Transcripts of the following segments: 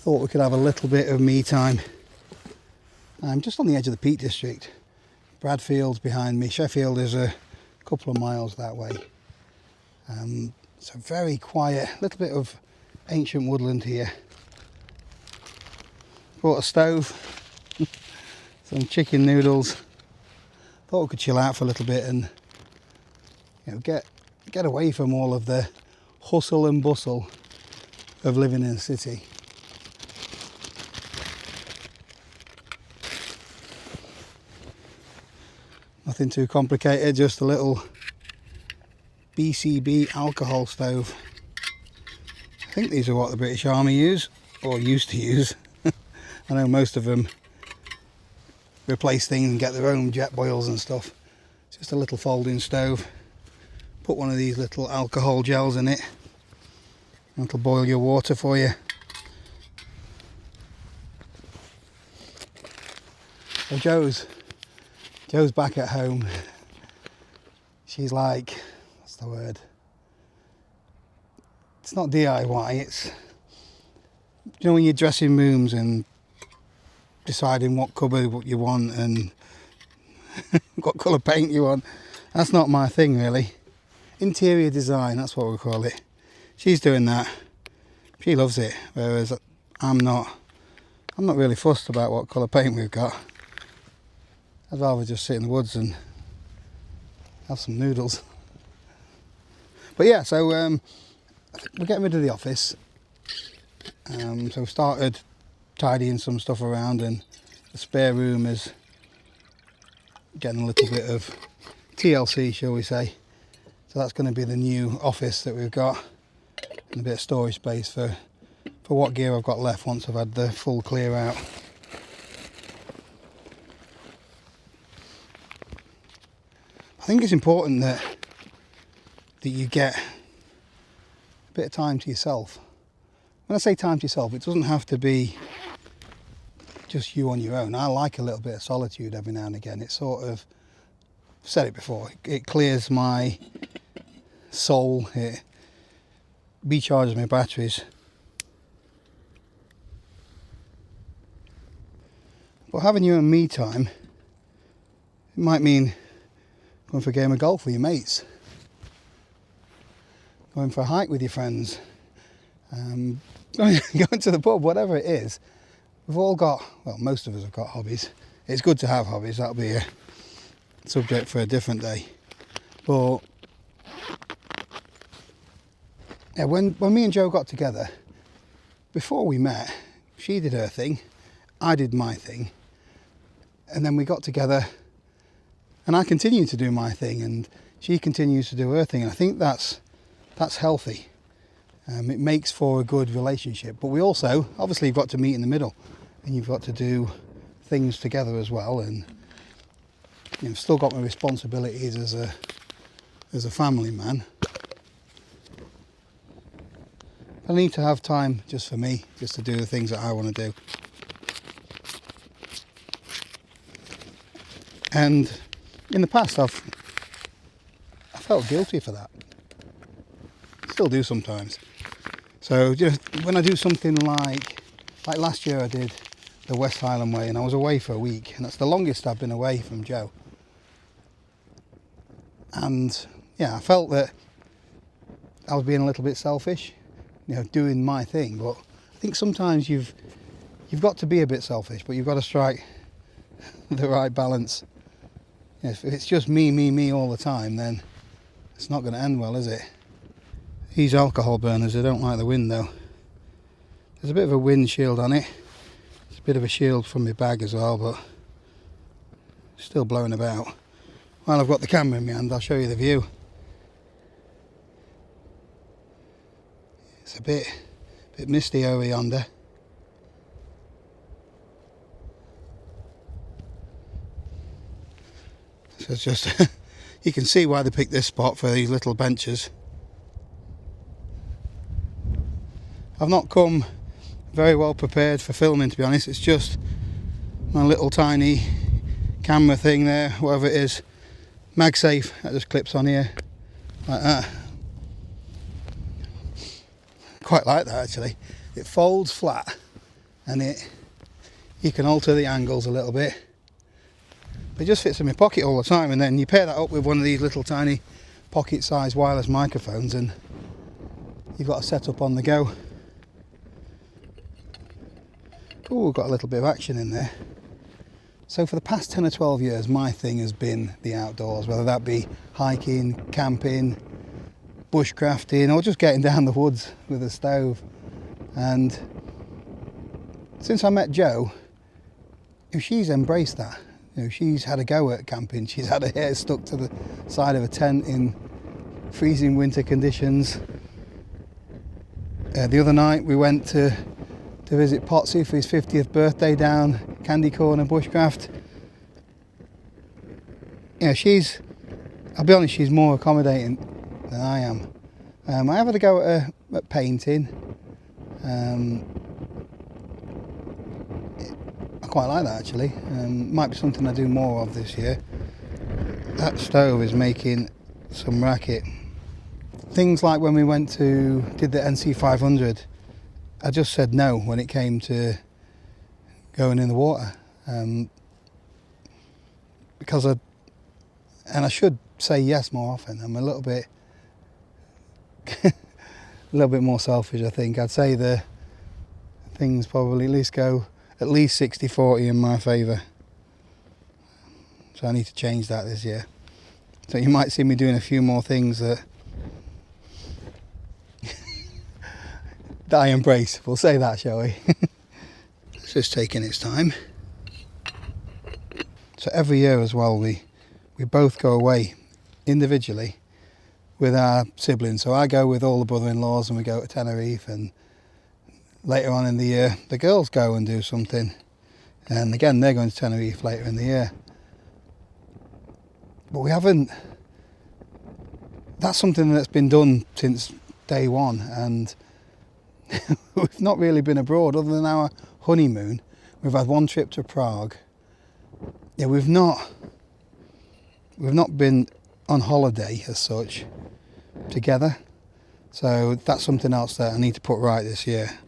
thought we could have a little bit of me time. I'm just on the edge of the Peak District. Bradfield's behind me. Sheffield is a couple of miles that way. So very quiet, a little bit of ancient woodland here. Brought a stove, some chicken noodles. Thought we could chill out for a little bit and get away from all of the hustle and bustle of living in a city. Nothing too complicated, just a little BCB alcohol stove. I think these are what the British Army use, or used to use. I know most of them replace things and get their own jet boils and stuff. It's just a little folding stove. Put one of these little alcohol gels in it. It'll boil your water for you. So Joe's back at home. She's like, what's the word? It's not DIY, it's, you know, when you're dressing rooms and deciding what cupboard you want and what colour paint you want. That's not my thing really. Interior design, that's what we call it. She's doing that. She loves it, whereas I'm not really fussed about what colour paint we've got. I'd rather just sit in the woods and have some noodles. But yeah, so we're getting rid of the office. So we started tidying some stuff around, and the spare room is getting a little bit of TLC, shall we say. So that's going to be the new office that we've got, and a bit of storage space for what gear I've got left once I've had the full clear out. I think it's important that you get a bit of time to yourself. When I say time to yourself, it doesn't have to be just you on your own. I like a little bit of solitude every now and again. It's sort of, I've said it before, it clears my soul, it recharges my batteries. But having your own me time, it might mean going for a game of golf with your mates, going for a hike with your friends, going to the pub, whatever it is. We've all got, well, most of us have got hobbies. It's good to have hobbies, that'll be a subject for a different day. But yeah, when me and Joe got together, before we met, she did her thing, I did my thing, and then we got together and I continue to do my thing and she continues to do her thing. And I think that's healthy. It makes for a good relationship. But we also, obviously, you've got to meet in the middle and you've got to do things together as well. And I've still got my responsibilities as a family man. I need to have time just for me, just to do the things that I want to do. And in the past, I felt guilty for that. Still do sometimes. So just when I do something like last year, I did the West Highland Way, and I was away for a week, and that's the longest I've been away from Joe. And yeah, I felt that I was being a little bit selfish, doing my thing. But I think sometimes you've got to be a bit selfish, but you've got to strike the right balance. If it's just me all the time, then it's not going to end well, is it? These alcohol burners, they don't like the wind though. There's a bit of a wind shield on it. It's a bit of a shield from my bag as well, but still blowing about. While I've got the camera in my hand, I'll show you the view. It's a bit misty over yonder. So it's just, you can see why they picked this spot for these little benches. I've not come very well prepared for filming, to be honest. It's just my little tiny camera thing there, whatever it is. MagSafe, that just clips on here, like that. Quite like that actually. It folds flat and you can alter the angles a little bit. It just fits in my pocket all the time, and then you pair that up with one of these little tiny pocket-sized wireless microphones, and you've got a setup on the go. Oh, we've got a little bit of action in there. So for the past 10 or 12 years, my thing has been the outdoors, whether that be hiking, camping, bushcrafting, or just getting down the woods with a stove. And since I met Jo, she's embraced that. She's had a go at camping. She's had her hair stuck to the side of a tent in freezing winter conditions. The other night we went to visit Potsy for his 50th birthday down Candy Corner Bushcraft. I'll be honest, she's more accommodating than I am. I have had a go at painting. I quite like that actually. Might be something I do more of this year. That stove is making some racket. Things like when we did the NC 500, I just said no when it came to going in the water. Because I should say yes more often. I'm a little bit more selfish, I think. I'd say the things probably go at least 60-40 in my favour. So I need to change that this year. So you might see me doing a few more things that I embrace. We'll say that, shall we? It's just taking its time. So every year as well, we both go away individually with our siblings. So I go with all the brother-in-laws and we go to Tenerife, and later on in the year the girls go and do something, and again they're going to Tenerife later in the year. But we haven't, that's something that's been done since day one, and we've not really been abroad other than our honeymoon. We've had one trip to Prague. Yeah, we've not been on holiday as such together. So that's something else that I need to put right this year.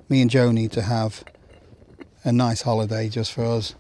Me and Jo need to have a nice holiday just for us.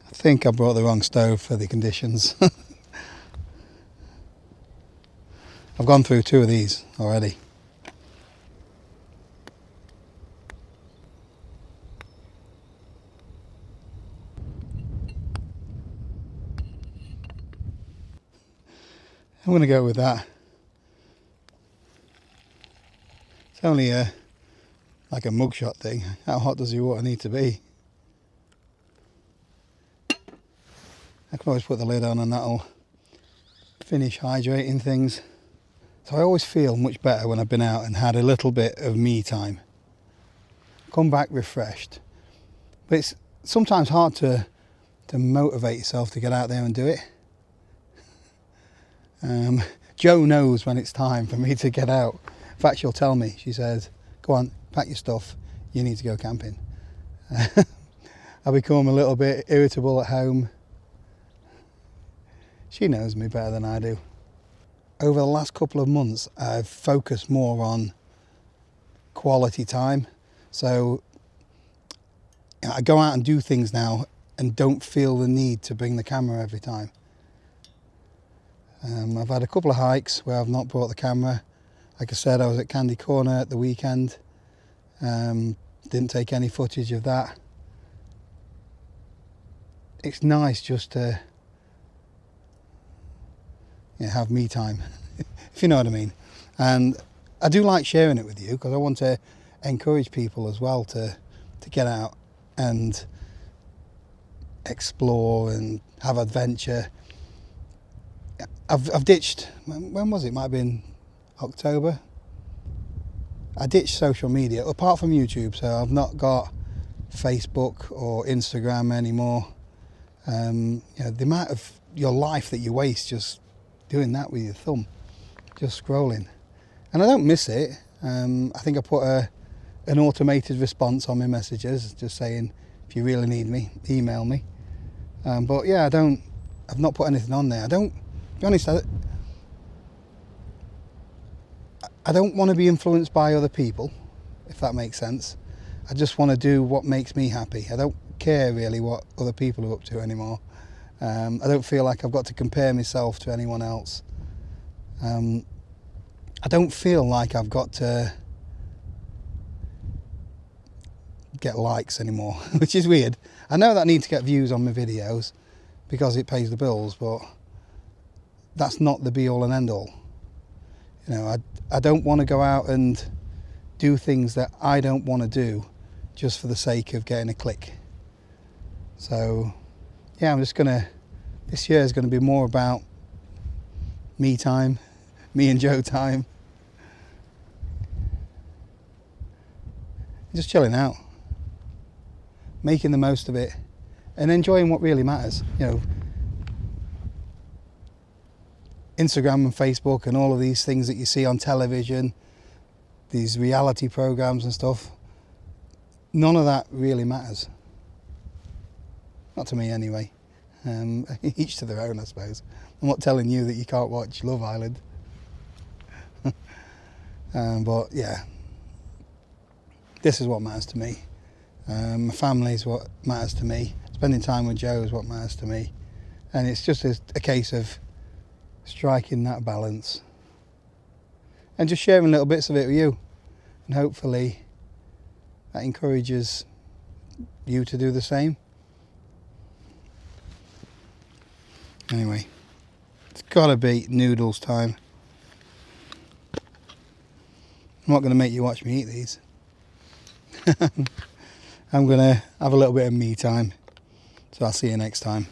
I think I brought the wrong stove for the conditions. I've gone through 2 of these already. I'm going to go with that. It's only like a mugshot thing. How hot does your water need to be? I can always put the lid on and that'll finish hydrating things. So I always feel much better when I've been out and had a little bit of me time. Come back refreshed. But it's sometimes hard to motivate yourself to get out there and do it. Jo knows when it's time for me to get out. In fact, she'll tell me, she says, go on, pack your stuff, you need to go camping. I become a little bit irritable at home. She knows me better than I do. Over the last couple of months, I've focused more on quality time. So I go out and do things now and don't feel the need to bring the camera every time. I've had a couple of hikes where I've not brought the camera. Like I said, I was at Candy Corner at the weekend. Didn't take any footage of that. It's nice just to have me time, if you know what I mean. And I do like sharing it with you because I want to encourage people as well to get out and explore and have adventure. I've ditched, when was it? Might have been October. I ditched social media, apart from YouTube, so I've not got Facebook or Instagram anymore. The amount of your life that you waste just doing that with your thumb, just scrolling. And I don't miss it. I think I put an automated response on my messages, just saying, if you really need me, email me. But yeah, I've not put anything on there. To be honest, I don't want to be influenced by other people, if that makes sense. I just want to do what makes me happy. I don't care really what other people are up to anymore. I don't feel like I've got to compare myself to anyone else. I don't feel like I've got to get likes anymore, which is weird. I know that I need to get views on my videos because it pays the bills, but that's not the be all and end all. You know, I don't want to go out and do things that I don't want to do just for the sake of getting a click. So yeah, I'm just gonna, this year is going to be more about me time, me and Joe time, just chilling out, making the most of it and enjoying what really matters. You know, Instagram and Facebook and all of these things that you see on television, these reality programs and stuff, none of that really matters. Not to me anyway. Each to their own, I suppose. I'm not telling you that you can't watch Love Island. But yeah, this is what matters to me. My family is what matters to me. Spending time with Joe is what matters to me. And it's just a case of striking that balance and just sharing little bits of it with you. And hopefully that encourages you to do the same. Anyway, it's got to be noodles time. I'm not going to make you watch me eat these. I'm going to have a little bit of me time. So I'll see you next time.